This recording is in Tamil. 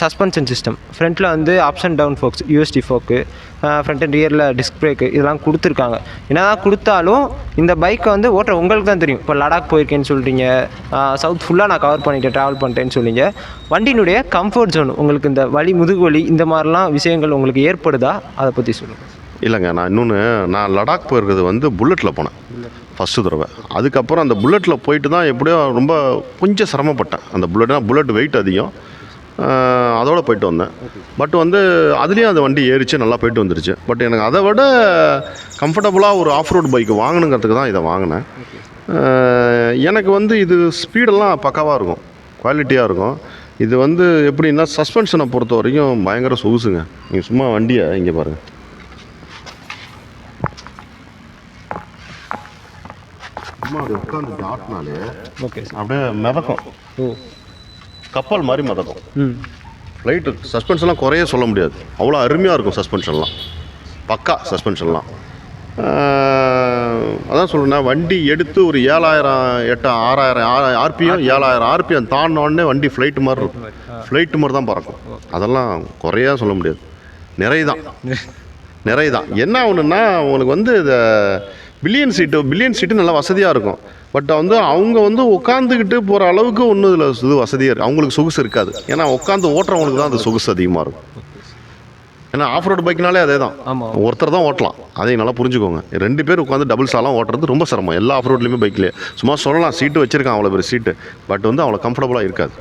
சஸ்பென்ஷன் சிஸ்டம் ஃப்ரண்ட்டில் வந்து ups and down forks USD fork front and ரியரில் டிஸ்க் பிரேக்கு இதெல்லாம் கொடுத்துருக்காங்க. என்ன தான் கொடுத்தாலும் இந்த பைக்கை வந்து ஓட்டுற உங்களுக்கு தான் தெரியும். இப்போ லடாக் போயிருக்கேன்னு சொல்கிறீங்க, சவுத் ஃபுல்லாக நான் கவர் பண்ணிட்டேன், ட்ராவல் பண்ணிட்டேன்னு சொல்லிங்க. வண்டியினுடைய கம்ஃபர்ட் ஜோன் உங்களுக்கு இந்த வலி, முதுகு வலி இந்த மாதிரிலாம் விஷயங்கள் உங்களுக்கு ஏற்படுதா? அதை பற்றி சொல்லுங்கள். இல்லைங்க, நான் லடாக் போயிருக்கிறது வந்து புல்லட்டில் போனேன் ஃபஸ்ட்டு தடவை. அதுக்கப்புறம் அந்த புல்லட்டில் போயிட்டு தான் எப்படியோ ரொம்ப கொஞ்சம் சிரமப்பட்டேன். அந்த புல்லட் வெயிட் அதிகம், அதோடு போயிட்டு வந்தேன். பட் வந்து அதுலேயும் அந்த வண்டி ஏறிச்சு, நல்லா போயிட்டு வந்துருச்சு. பட் எனக்கு அதை விட கம்ஃபர்டபுளாக ஒரு ஆஃப் ரோடு பைக் வாங்கணுங்கிறதுக்கு தான் இதை வாங்கினேன். எனக்கு வந்து இது ஸ்பீடெல்லாம் பக்காவாக இருக்கும், குவாலிட்டியாக இருக்கும். இது வந்து எப்படின்னா சஸ்பென்ஷனை பொறுத்த வரைக்கும் பயங்கர சொகுசுங்க. நீங்கள் சும்மா வண்டியை இங்கே பாருங்கள், சும்மா அது உட்காந்து ஆட்டினாலே ஓகே அப்படியே மிதக்கும், கப்பல் மாதிரி மிதக்கும். ஃப்ளைட்டு சஸ்பென்ஷன்லாம் குறைய சொல்ல முடியாது, அவ்வளோ அருமையாக இருக்கும் சஸ்பென்ஷன்லாம், பக்கா சஸ்பென்ஷன்லாம். அதான் சொல்கிறேன், வண்டி எடுத்து ஒரு 7000 6000 ஆர்பிஎம் 7000 ஆர்பிஎம் தாண்டினோடனே வண்டி ஃப்ளைட்டு மாதிரி இருக்கும், ஃப்ளைட்டு மாதிரி தான் பறக்கும். அதெல்லாம் குறையா சொல்ல முடியாது, நிறைய தான். என்ன ஒன்றுன்னா உங்களுக்கு வந்து இந்த பில்லியன் சீட்டு நல்லா வசதியாக இருக்கும். பட் வந்து அவங்க வந்து உட்காந்துக்கிட்டு போகிற அளவுக்கு ஒன்றும் இதில் இது வசதியாக இருக்குது, அவங்களுக்கு சொகுசு இருக்காது. ஏன்னா உட்காந்து ஓட்டுறவங்களுக்கு தான் அந்த சொகுசு அதிகமாக இருக்கும். ஏன்னா ஆஃப் ரோடு பைக்னாலே அதே தான், ஒருத்தர் தான் ஓட்டலாம், அதையும் நல்லா புரிஞ்சுக்கோங்க. 2 பேர் உட்காந்து டபுள் சாலாம் ஓட்டுறது ரொம்ப சிரமம் எல்லா ஆஃப் ரோட்லேயுமே. பைக்லேயே சும்மா சொல்லலாம் சீட்டு வச்சுருக்கான், அவ்வளோ பெரிய சீட்டு, பட் வந்து அவ்வளோ கம்ஃபர்டபுளாக இருக்காது.